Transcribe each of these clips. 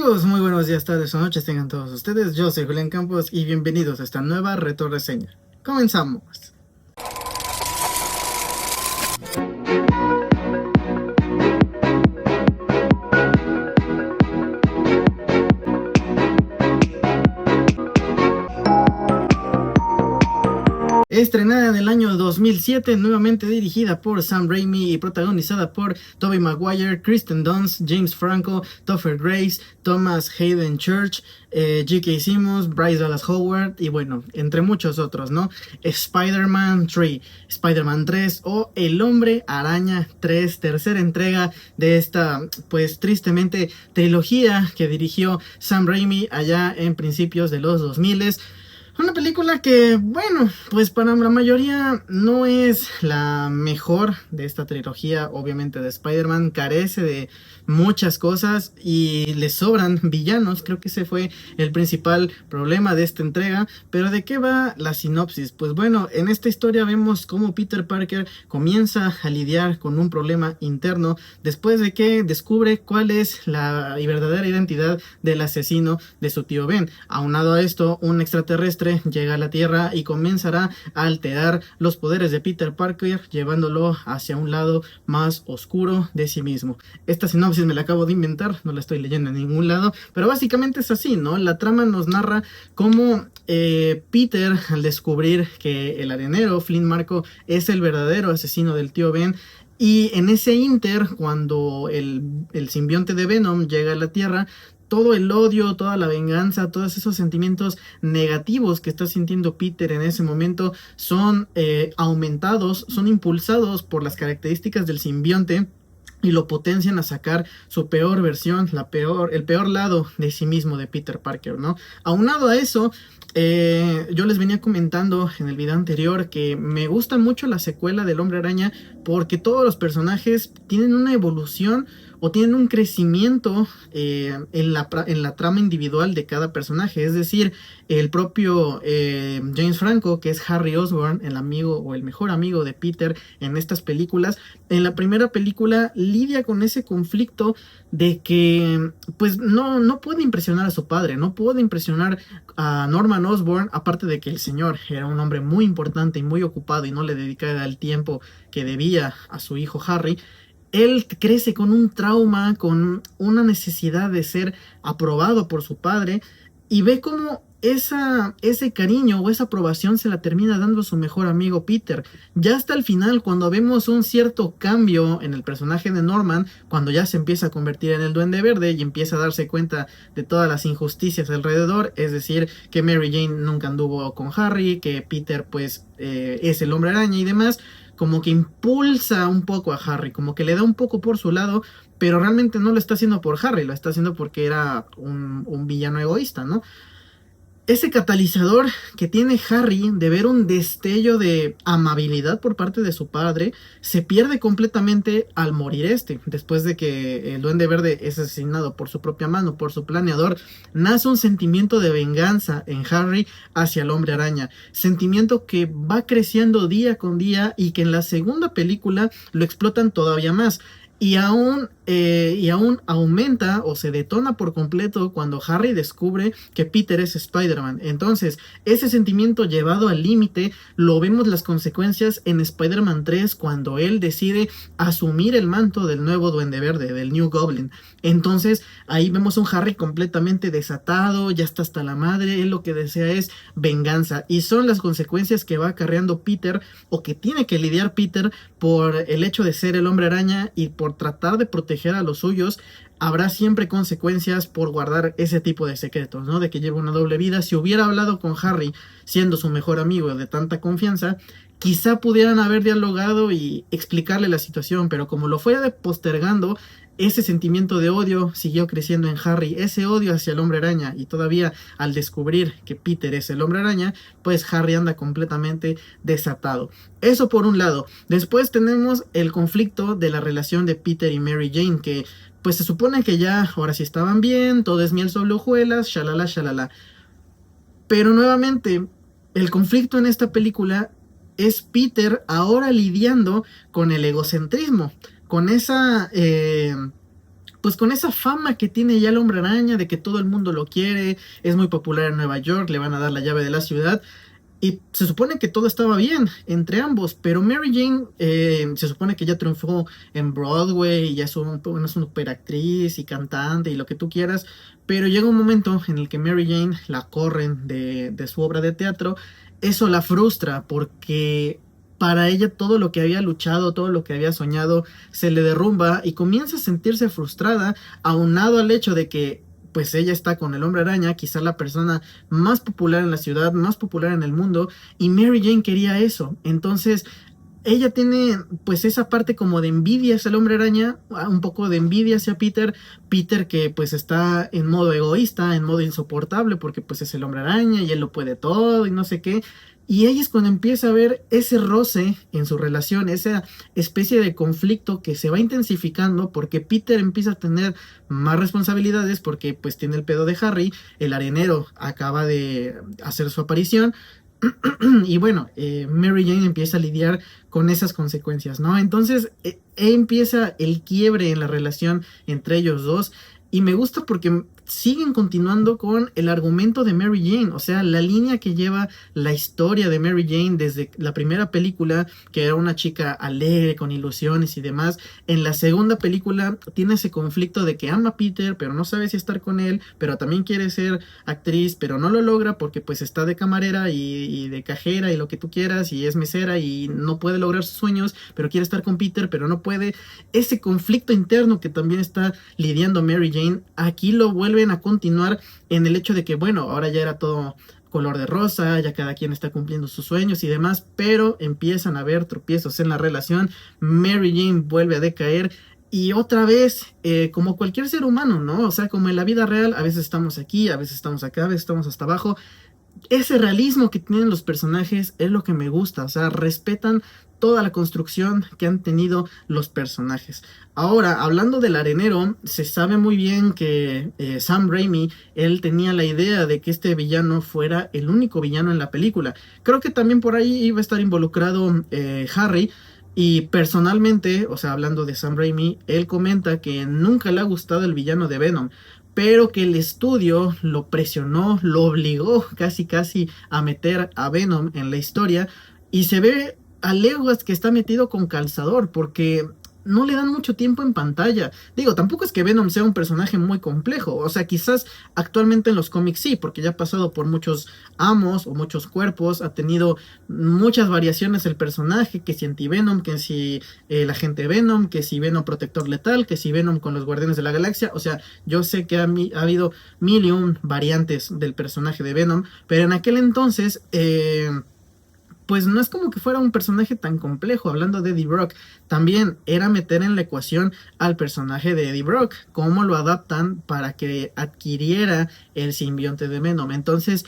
Amigos, muy buenos días, tardes o noches tengan todos ustedes. Yo soy Julián Campos y bienvenidos a esta nueva retroreseña. Comenzamos. Estrenada en el año 2007, nuevamente dirigida por Sam Raimi y protagonizada por Tobey Maguire, Kristen Dunst, James Franco, Topher Grace, Thomas Hayden Church, J.K. Simmons, Bryce Dallas Howard y bueno, entre muchos otros, ¿no? Spider-Man 3, Spider-Man 3 o El Hombre Araña 3, tercera entrega de esta, pues tristemente, trilogía que dirigió Sam Raimi allá en principios de los 2000s. Una película que, bueno, pues para la mayoría no es la mejor de esta trilogía, obviamente de Spider-Man, carece de muchas cosas y le sobran villanos, creo que ese fue el principal problema de esta entrega. Pero ¿de qué va la sinopsis? Pues bueno, en esta historia vemos cómo Peter Parker comienza a lidiar con un problema interno después de que descubre cuál es la verdadera identidad del asesino de su tío Ben. Aunado a esto, un extraterrestre llega a la Tierra y comenzará a alterar los poderes de Peter Parker, llevándolo hacia un lado más oscuro de sí mismo. Esta sinopsis me la acabo de inventar, no la estoy leyendo en ningún lado, pero básicamente es así, ¿no? La trama nos narra cómo Peter, al descubrir que el arenero Flynn Marko es el verdadero asesino del tío Ben, y en ese inter, cuando el simbionte de Venom llega a la Tierra, todo el odio, toda la venganza, todos esos sentimientos negativos que está sintiendo Peter en ese momento son aumentados, son impulsados por las características del simbionte y lo potencian a sacar su peor versión, el peor lado de sí mismo de Peter Parker, ¿no? Aunado a eso, yo les venía comentando en el video anterior que me gusta mucho la secuela del Hombre Araña porque todos los personajes tienen una evolución o tienen un crecimiento en la trama individual de cada personaje. Es decir, el propio James Franco, que es Harry Osborn, el amigo o el mejor amigo de Peter en estas películas, en la primera película lidia con ese conflicto de que pues no puede impresionar a su padre, no puede impresionar a Norman Osborn, aparte de que el señor era un hombre muy importante y muy ocupado y no le dedicaba el tiempo que debía a su hijo Harry. Él crece con un trauma, con una necesidad de ser aprobado por su padre y ve cómo ese cariño o esa aprobación se la termina dando a su mejor amigo Peter. Ya hasta el final, cuando vemos un cierto cambio en el personaje de Norman, cuando ya se empieza a convertir en el Duende Verde y empieza a darse cuenta de todas las injusticias alrededor, es decir, que Mary Jane nunca anduvo con Harry, que Peter pues es el Hombre Araña y demás, como que impulsa un poco a Harry, como que le da un poco por su lado, pero realmente no lo está haciendo por Harry, lo está haciendo porque era un villano egoísta, ¿no? Ese catalizador que tiene Harry de ver un destello de amabilidad por parte de su padre se pierde completamente al morir después de que el Duende Verde es asesinado por su propia mano, por su planeador. Nace un sentimiento de venganza en Harry hacia el Hombre Araña, sentimiento que va creciendo día con día y que en la segunda película lo explotan todavía más. Y aún aumenta o se detona por completo cuando Harry descubre que Peter es Spider-Man. Entonces, ese sentimiento llevado al límite lo vemos las consecuencias en Spider-Man 3 cuando él decide asumir el manto del nuevo Duende Verde, del New Goblin. Entonces, ahí vemos un Harry completamente desatado, ya está hasta la madre, él lo que desea es venganza. Y son las consecuencias que va acarreando Peter o que tiene que lidiar Peter por el hecho de ser el Hombre Araña y por tratar de proteger a los suyos. Habrá siempre consecuencias por guardar ese tipo de secretos, ¿no? De que lleva una doble vida. Si hubiera hablado con Harry, siendo su mejor amigo de tanta confianza, quizá pudieran haber dialogado y explicarle la situación, pero como lo fue postergando, ese sentimiento de odio siguió creciendo en Harry, ese odio hacia el Hombre Araña, y todavía al descubrir que Peter es el Hombre Araña, pues Harry anda completamente desatado. Eso por un lado. Después tenemos el conflicto de la relación de Peter y Mary Jane, que pues se supone que ya ahora sí estaban bien, todo es miel sobre hojuelas, shalala, shalala. Pero nuevamente, el conflicto en esta película es Peter ahora lidiando con el egocentrismo, con esa pues con esa fama que tiene ya el Hombre Araña, de que todo el mundo lo quiere, es muy popular en Nueva York, le van a dar la llave de la ciudad. Y se supone que todo estaba bien entre ambos, pero Mary Jane se supone que ya triunfó en Broadway, y ya es una super actriz y cantante y lo que tú quieras, pero llega un momento en el que Mary Jane la corren de su obra de teatro. Eso la frustra porque para ella todo lo que había luchado, todo lo que había soñado, se le derrumba y comienza a sentirse frustrada, aunado al hecho de que pues ella está con el Hombre Araña, quizá la persona más popular en la ciudad, más popular en el mundo, y Mary Jane quería eso. Entonces, ella tiene pues esa parte como de envidia hacia el Hombre Araña, un poco de envidia hacia Peter, Peter que pues está en modo egoísta, en modo insoportable, porque pues es el Hombre Araña y él lo puede todo y no sé qué. Y ahí es cuando empieza a ver ese roce en su relación, esa especie de conflicto que se va intensificando porque Peter empieza a tener más responsabilidades porque pues tiene el pedo de Harry, el arenero acaba de hacer su aparición. Y bueno, Mary Jane empieza a lidiar con esas consecuencias, ¿no? Entonces empieza el quiebre en la relación entre ellos dos, y me gusta porque siguen continuando con el argumento de Mary Jane, o sea, la línea que lleva la historia de Mary Jane desde la primera película, que era una chica alegre, con ilusiones y demás. En la segunda película tiene ese conflicto de que ama a Peter, pero no sabe si estar con él, pero también quiere ser actriz, pero no lo logra porque pues está de camarera y de cajera y lo que tú quieras, y es mesera y no puede lograr sus sueños, pero quiere estar con Peter, pero no puede. Ese conflicto interno que también está lidiando Mary Jane, aquí lo vuelven a continuar en el hecho de que, bueno, ahora ya era todo color de rosa, ya cada quien está cumpliendo sus sueños y demás, pero empiezan a haber tropiezos en la relación. Mary Jane vuelve a decaer. Y otra vez, como cualquier ser humano, ¿no? O sea, como en la vida real, a veces estamos aquí, a veces estamos acá, a veces estamos hasta abajo. Ese realismo que tienen los personajes es lo que me gusta, o sea, respetan toda la construcción que han tenido los personajes. Ahora, hablando del arenero, se sabe muy bien que Sam Raimi, él tenía la idea de que este villano fuera el único villano en la película. Creo que también por ahí iba a estar involucrado Harry. Y personalmente, o sea, hablando de Sam Raimi, él comenta que nunca le ha gustado el villano de Venom, pero que el estudio lo presionó, lo obligó casi casi a meter a Venom en la historia, y se ve a leguas que está metido con calzador porque no le dan mucho tiempo en pantalla. Digo, tampoco es que Venom sea un personaje muy complejo, o sea, quizás actualmente en los cómics sí, porque ya ha pasado por muchos amos o muchos cuerpos, ha tenido muchas variaciones el personaje, que si anti-Venom, que si el agente Venom, que si Venom protector letal, que si Venom con los Guardianes de la Galaxia. O sea, yo sé que ha habido mil y un variantes del personaje de Venom, pero en aquel entonces pues no es como que fuera un personaje tan complejo. Hablando de Eddie Brock, también era meter en la ecuación al personaje de Eddie Brock, cómo lo adaptan para que adquiriera el simbionte de Venom. Entonces,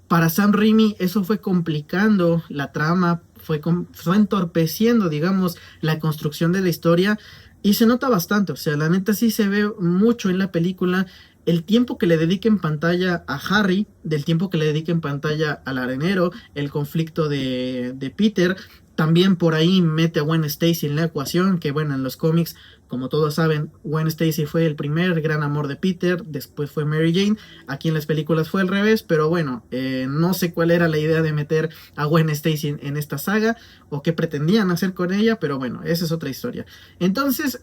para Sam Raimi eso fue complicando la trama, fue entorpeciendo, digamos, la construcción de la historia, y se nota bastante. O sea, la neta sí se ve mucho en la película el tiempo que le dedica en pantalla a Harry, del tiempo que le dedica en pantalla al arenero, el conflicto de Peter. También por ahí mete a Gwen Stacy en la ecuación, que bueno, en los cómics, como todos saben, Gwen Stacy fue el primer gran amor de Peter, después fue Mary Jane. Aquí en las películas fue al revés, pero bueno, no sé cuál era la idea de meter a Gwen Stacy en esta saga, o qué pretendían hacer con ella, pero bueno, esa es otra historia. Entonces,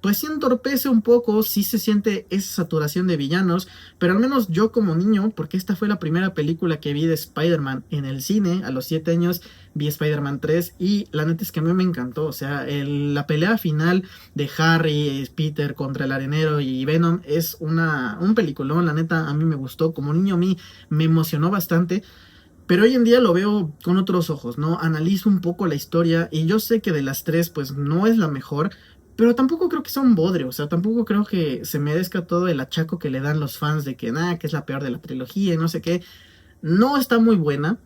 pues sí entorpece un poco, sí se siente esa saturación de villanos, pero al menos yo como niño, porque esta fue la primera película que vi de Spider-Man en el cine, a los 7 años vi Spider-Man 3, y la neta es que a mí me encantó. O sea, la pelea final de Harry, Peter contra el arenero y Venom es un peliculón. La neta a mí me gustó, como niño a mí me emocionó bastante. Pero hoy en día lo veo con otros ojos, ¿no? Analizo un poco la historia y yo sé que de las tres pues no es la mejor, pero tampoco creo que sea un bodrio. O sea, tampoco creo que se merezca todo el achaco que le dan los fans de que nada, que es la peor de la trilogía y no sé qué. No está muy buena,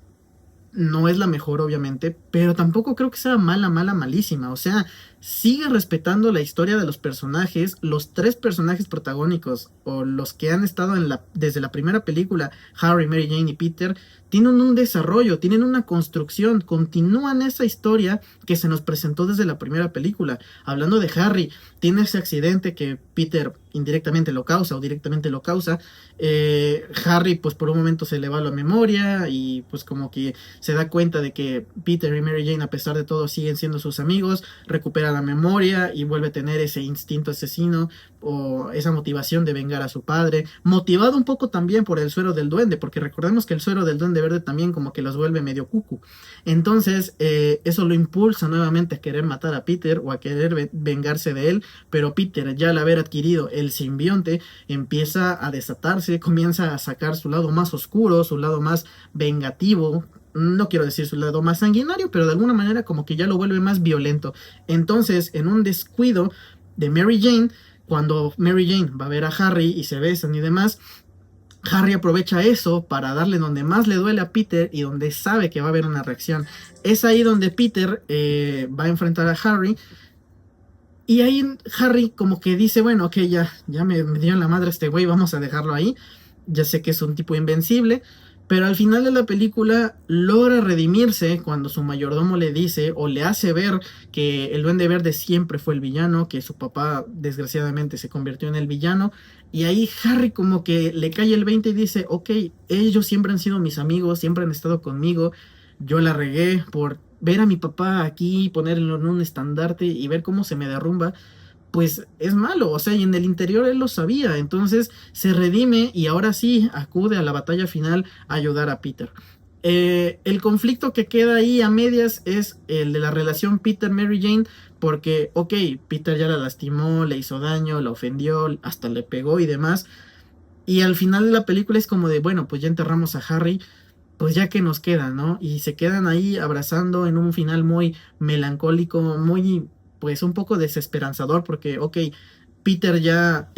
no es la mejor obviamente, pero tampoco creo que sea mala, mala, malísima. O sea, sigue respetando la historia de los personajes, los tres personajes protagónicos o los que han estado desde la primera película, Harry, Mary Jane y Peter, tienen un desarrollo, tienen una construcción, continúan esa historia que se nos presentó desde la primera película. Hablando de Harry, tiene ese accidente que Peter indirectamente lo causa o directamente lo causa. Harry pues por un momento se le va la memoria y pues como que se da cuenta de que Peter y Mary Jane a pesar de todo siguen siendo sus amigos, recupera la memoria y vuelve a tener ese instinto asesino o esa motivación de vengar a su padre, motivado un poco también por el suero del duende, porque recordemos que el suero del duende verde también como que los vuelve medio cucu. Entonces eso lo impulsa nuevamente a querer matar a Peter o a querer vengarse de él, pero Peter ya al haber adquirido el simbionte empieza a desatarse, comienza a sacar su lado más oscuro, su lado más vengativo, no quiero decir su lado más sanguinario, pero de alguna manera como que ya lo vuelve más violento. Entonces, en un descuido de Mary Jane, cuando Mary Jane va a ver a Harry y se besan y demás, Harry aprovecha eso para darle donde más le duele a Peter y donde sabe que va a haber una reacción. Es ahí donde Peter va a enfrentar a Harry. Y ahí Harry como que dice, bueno, ok, ya me dio en la madre este güey, vamos a dejarlo ahí. Ya sé que es un tipo invencible. Pero al final de la película logra redimirse cuando su mayordomo le dice o le hace ver que el Duende Verde siempre fue el villano, que su papá desgraciadamente se convirtió en el villano. Y ahí Harry como que le cae el 20 y dice, ok, ellos siempre han sido mis amigos, siempre han estado conmigo. Yo la regué por ver a mi papá aquí, ponerlo en un estandarte y ver cómo se me derrumba, pues es malo, o sea, y en el interior él lo sabía, entonces se redime y ahora sí acude a la batalla final a ayudar a Peter. El conflicto que queda ahí a medias es el de la relación Peter-Mary Jane, porque, ok, Peter ya la lastimó, le hizo daño, la ofendió, hasta le pegó y demás, y al final de la película es como de, bueno, pues ya enterramos a Harry, pues ya que nos queda, ¿no? Y se quedan ahí abrazando en un final muy melancólico, muy, pues un poco desesperanzador, porque, ok, Peter ya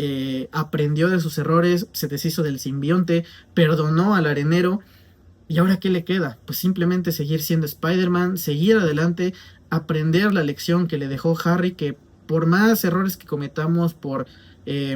aprendió de sus errores, se deshizo del simbionte, perdonó al arenero, ¿y ahora qué le queda? Pues simplemente seguir siendo Spider-Man, seguir adelante, aprender la lección que le dejó Harry, que por más errores que cometamos, por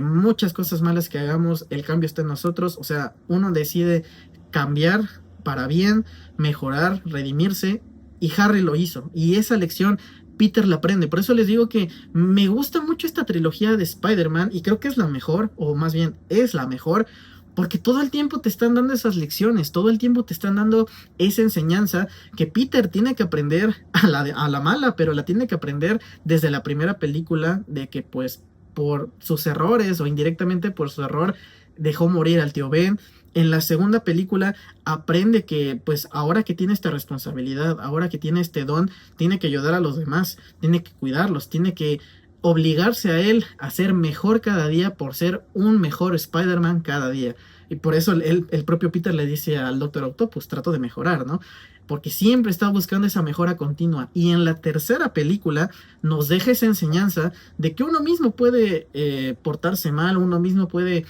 muchas cosas malas que hagamos, el cambio está en nosotros, o sea, uno decide cambiar para bien, mejorar, redimirse, y Harry lo hizo, y esa lección Peter la aprende. Por eso les digo que me gusta mucho esta trilogía de Spider-Man y creo que es la mejor, o más bien es la mejor, porque todo el tiempo te están dando esas lecciones, todo el tiempo te están dando esa enseñanza que Peter tiene que aprender a la mala, pero la tiene que aprender desde la primera película, de que pues por sus errores o indirectamente por su error dejó morir al tío Ben. En la segunda película aprende que pues ahora que tiene esta responsabilidad, ahora que tiene este don, tiene que ayudar a los demás, tiene que cuidarlos, tiene que obligarse a él a ser mejor cada día por ser un mejor Spider-Man cada día. Y por eso el propio Peter le dice al Doctor Octopus, trato de mejorar, ¿no? Porque siempre está buscando esa mejora continua. Y en la tercera película nos deja esa enseñanza de que uno mismo puede portarse mal, uno mismo puede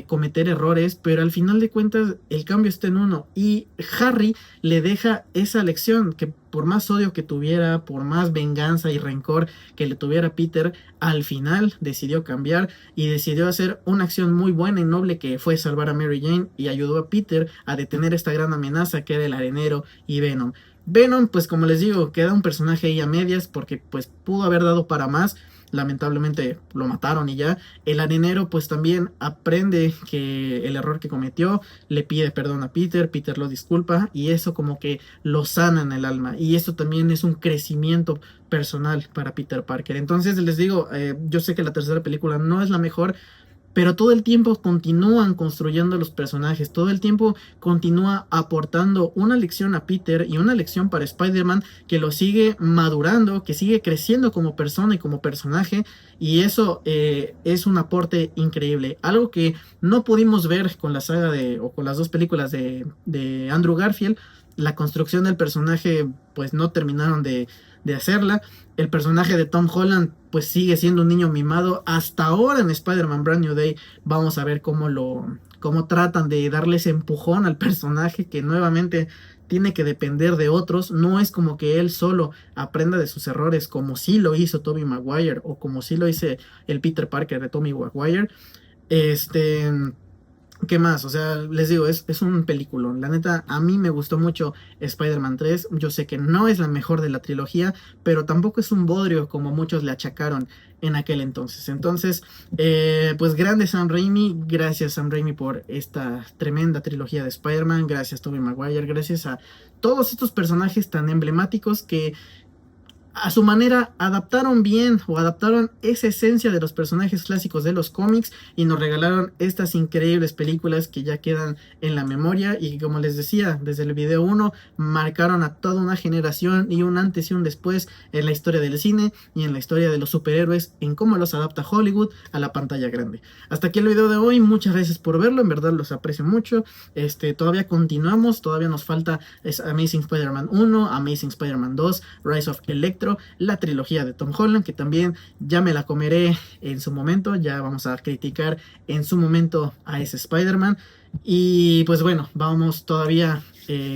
cometer errores, pero al final de cuentas el cambio está en uno. Y Harry le deja esa lección que por más odio que tuviera, por más venganza y rencor que le tuviera Peter, al final decidió cambiar y decidió hacer una acción muy buena y noble, que fue salvar a Mary Jane, y ayudó a Peter a detener esta gran amenaza que era el arenero y Venom. Venom, pues como les digo, queda un personaje ahí a medias porque pues pudo haber dado para más. Lamentablemente lo mataron y ya. El arenero pues también aprende que el error que cometió, le pide perdón a Peter, Peter lo disculpa y eso como que lo sana en el alma, y eso también es un crecimiento personal para Peter Parker. Entonces les digo, yo sé que la tercera película no es la mejor, pero todo el tiempo continúan construyendo los personajes, todo el tiempo continúa aportando una lección a Peter y una lección para Spider-Man que lo sigue madurando, que sigue creciendo como persona y como personaje, y eso es un aporte increíble. Algo que no pudimos ver con la saga o con las dos películas de Andrew Garfield. La construcción del personaje pues no terminaron de hacerla. El personaje de Tom Holland pues sigue siendo un niño mimado. Hasta ahora en Spider-Man Brand New Day vamos a ver cómo tratan de darle ese empujón al personaje, que nuevamente tiene que depender de otros, no es como que él solo aprenda de sus errores, como sí lo hizo Tobey Maguire o como sí lo hizo el Peter Parker de Tobey Maguire. Este, ¿qué más? O sea, les digo, es un peliculón. La neta, a mí me gustó mucho Spider-Man 3. Yo sé que no es la mejor de la trilogía, pero tampoco es un bodrio como muchos le achacaron en aquel entonces. Entonces, pues grande Sam Raimi. Gracias Sam Raimi por esta tremenda trilogía de Spider-Man. Gracias Tobey Maguire. Gracias a todos estos personajes tan emblemáticos que a su manera adaptaron bien o adaptaron esa esencia de los personajes clásicos de los cómics y nos regalaron estas increíbles películas que ya quedan en la memoria y que, como les decía desde el video uno, marcaron a toda una generación y un antes y un después en la historia del cine y en la historia de los superhéroes, en cómo los adapta Hollywood a la pantalla grande. Hasta aquí el video de hoy, muchas gracias por verlo, en verdad los aprecio mucho. Todavía continuamos, todavía nos falta Amazing Spider-Man 1, Amazing Spider-Man 2, Rise of Electro, la trilogía de Tom Holland, que también ya me la comeré en su momento, ya vamos a criticar en su momento a ese Spider-Man. Y pues bueno, vamos todavía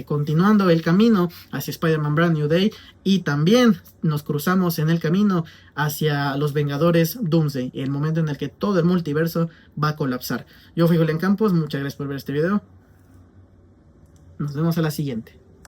continuando el camino hacia Spider-Man Brand New Day y también nos cruzamos en el camino hacia los Vengadores Doomsday, el momento en el que todo el multiverso va a colapsar. Yo fui Julián Campos, muchas gracias por ver este video. Nos vemos a la siguiente.